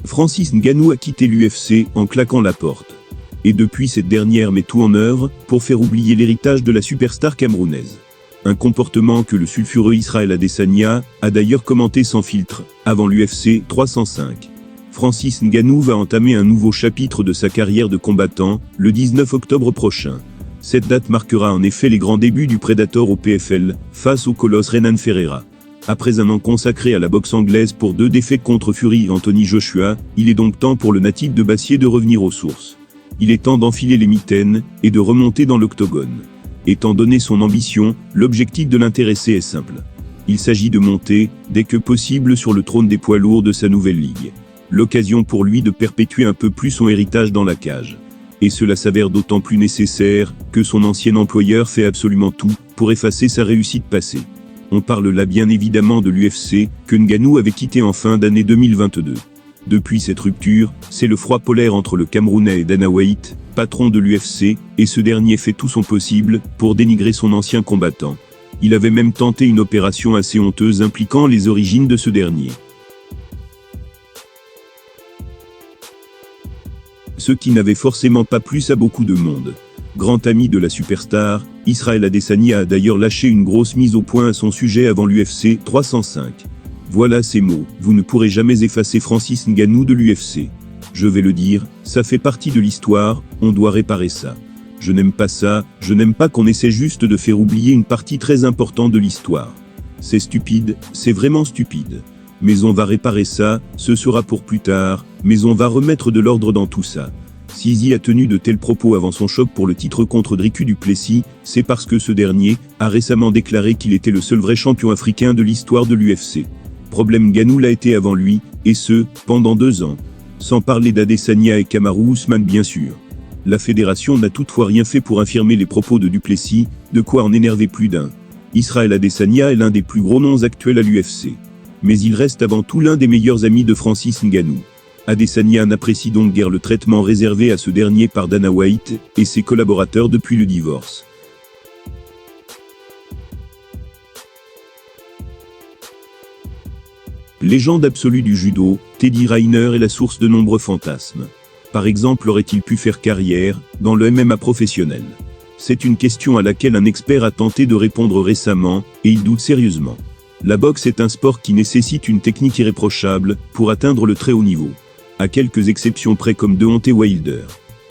Francis Ngannou a quitté l'UFC en claquant la porte. Et depuis, cette dernière met tout en œuvre pour faire oublier l'héritage de la superstar camerounaise. Un comportement que le sulfureux Israël Adesanya a d'ailleurs commenté sans filtre, avant l'UFC 305. Francis Ngannou va entamer un nouveau chapitre de sa carrière de combattant, le 19 octobre prochain. Cette date marquera en effet les grands débuts du Predator au PFL, face au colosse Renan Ferreira. Après un an consacré à la boxe anglaise pour 2 défaites contre Fury et Anthony Joshua, il est donc temps pour le natif de Bassier de revenir aux sources. Il est temps d'enfiler les mitaines et de remonter dans l'octogone. Étant donné son ambition, l'objectif de l'intéressé est simple. Il s'agit de monter, dès que possible, sur le trône des poids lourds de sa nouvelle ligue. L'occasion pour lui de perpétuer un peu plus son héritage dans la cage. Et cela s'avère d'autant plus nécessaire que son ancien employeur fait absolument tout pour effacer sa réussite passée. On parle là bien évidemment de l'UFC, que Ngannou avait quitté en fin d'année 2022. Depuis cette rupture, c'est le froid polaire entre le Camerounais et Dana White, patron de l'UFC, et ce dernier fait tout son possible pour dénigrer son ancien combattant. Il avait même tenté une opération assez honteuse impliquant les origines de ce dernier. Ce qui n'avait forcément pas plu à beaucoup de monde. Grand ami de la superstar, Israël Adesanya a d'ailleurs lâché une grosse mise au point à son sujet avant l'UFC 305. Voilà ces mots: vous ne pourrez jamais effacer Francis Ngannou de l'UFC. Je vais le dire, ça fait partie de l'histoire, on doit réparer ça. Je n'aime pas ça, je n'aime pas qu'on essaie juste de faire oublier une partie très importante de l'histoire. C'est stupide, c'est vraiment stupide. Mais on va réparer ça, ce sera pour plus tard, mais on va remettre de l'ordre dans tout ça. S'Izzy a tenu de tels propos avant son choc pour le titre contre Dricus du Plessis, c'est parce que ce dernier a récemment déclaré qu'il était le seul vrai champion africain de l'histoire de l'UFC. Problème, Ngannou l'a été avant lui, et ce, pendant 2 ans. Sans parler d'Adesanya et Kamaru Usman bien sûr. La fédération n'a toutefois rien fait pour infirmer les propos de Duplessis, de quoi en énerver plus d'un. Israël Adesanya est l'un des plus gros noms actuels à l'UFC. Mais il reste avant tout l'un des meilleurs amis de Francis Ngannou. Adesanya n'apprécie donc guère le traitement réservé à ce dernier par Dana White et ses collaborateurs depuis le divorce. Légende absolue du judo, Teddy Riner est la source de nombreux fantasmes. Par exemple, aurait-il pu faire carrière dans le MMA professionnel? C'est une question à laquelle un expert a tenté de répondre récemment, et il doute sérieusement. La boxe est un sport qui nécessite une technique irréprochable pour atteindre le très haut niveau. À quelques exceptions près comme Deontay Wilder.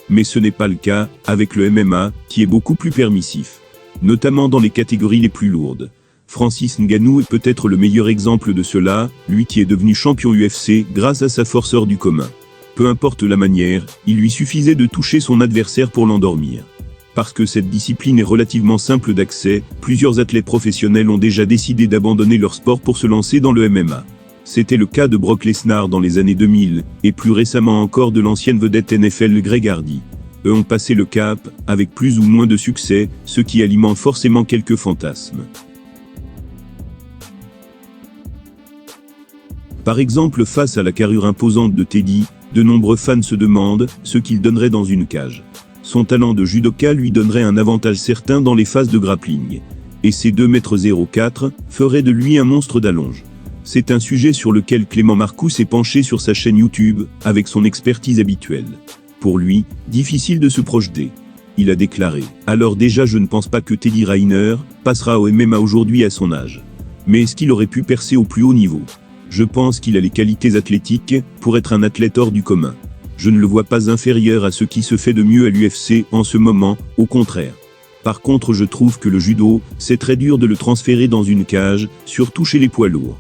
Mais ce n'est pas le cas avec le MMA, qui est beaucoup plus permissif. Notamment dans les catégories les plus lourdes. Francis Ngannou est peut-être le meilleur exemple de cela, lui qui est devenu champion UFC grâce à sa force hors du commun. Peu importe la manière, il lui suffisait de toucher son adversaire pour l'endormir. Parce que cette discipline est relativement simple d'accès, plusieurs athlètes professionnels ont déjà décidé d'abandonner leur sport pour se lancer dans le MMA. C'était le cas de Brock Lesnar dans les années 2000, et plus récemment encore de l'ancienne vedette NFL Greg Hardy. Eux ont passé le cap, avec plus ou moins de succès, ce qui alimente forcément quelques fantasmes. Par exemple, face à la carrure imposante de Teddy, de nombreux fans se demandent ce qu'il donnerait dans une cage. Son talent de judoka lui donnerait un avantage certain dans les phases de grappling. Et ses 2,04 m feraient de lui un monstre d'allonge. C'est un sujet sur lequel Clément Marcous s'est penché sur sa chaîne YouTube, avec son expertise habituelle. Pour lui, difficile de se projeter. Il a déclaré « Alors déjà je ne pense pas que Teddy Riner passera au MMA aujourd'hui à son âge. Mais est-ce qu'il aurait pu percer au plus haut niveau? Je pense qu'il a les qualités athlétiques pour être un athlète hors du commun. Je ne le vois pas inférieur à ce qui se fait de mieux à l'UFC en ce moment, au contraire. Par contre je trouve que le judo, c'est très dur de le transférer dans une cage, surtout chez les poids lourds.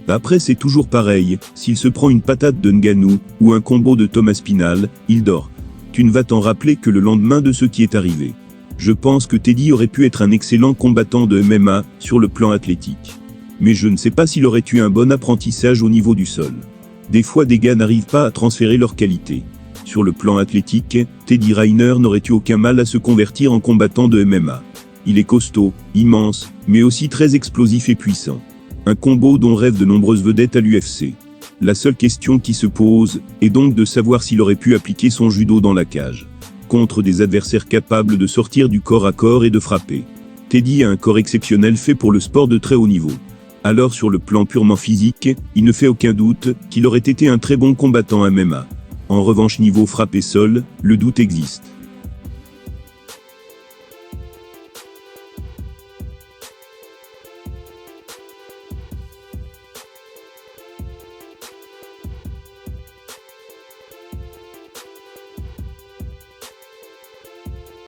Après c'est toujours pareil, s'il se prend une patate de Ngannou, ou un combo de Thomas Spinal, il dort. Tu ne vas t'en rappeler que le lendemain de ce qui est arrivé. Je pense que Teddy aurait pu être un excellent combattant de MMA, sur le plan athlétique. Mais je ne sais pas s'il aurait eu un bon apprentissage au niveau du sol. Des fois des gars n'arrivent pas à transférer leurs qualités. Sur le plan athlétique, Teddy Riner n'aurait eu aucun mal à se convertir en combattant de MMA. Il est costaud, immense, mais aussi très explosif et puissant. Un combo dont rêvent de nombreuses vedettes à l'UFC. La seule question qui se pose est donc de savoir s'il aurait pu appliquer son judo dans la cage, contre des adversaires capables de sortir du corps à corps et de frapper. Teddy a un corps exceptionnel fait pour le sport de très haut niveau. Alors sur le plan purement physique, il ne fait aucun doute qu'il aurait été un très bon combattant MMA. En revanche niveau frappe et sol, le doute existe.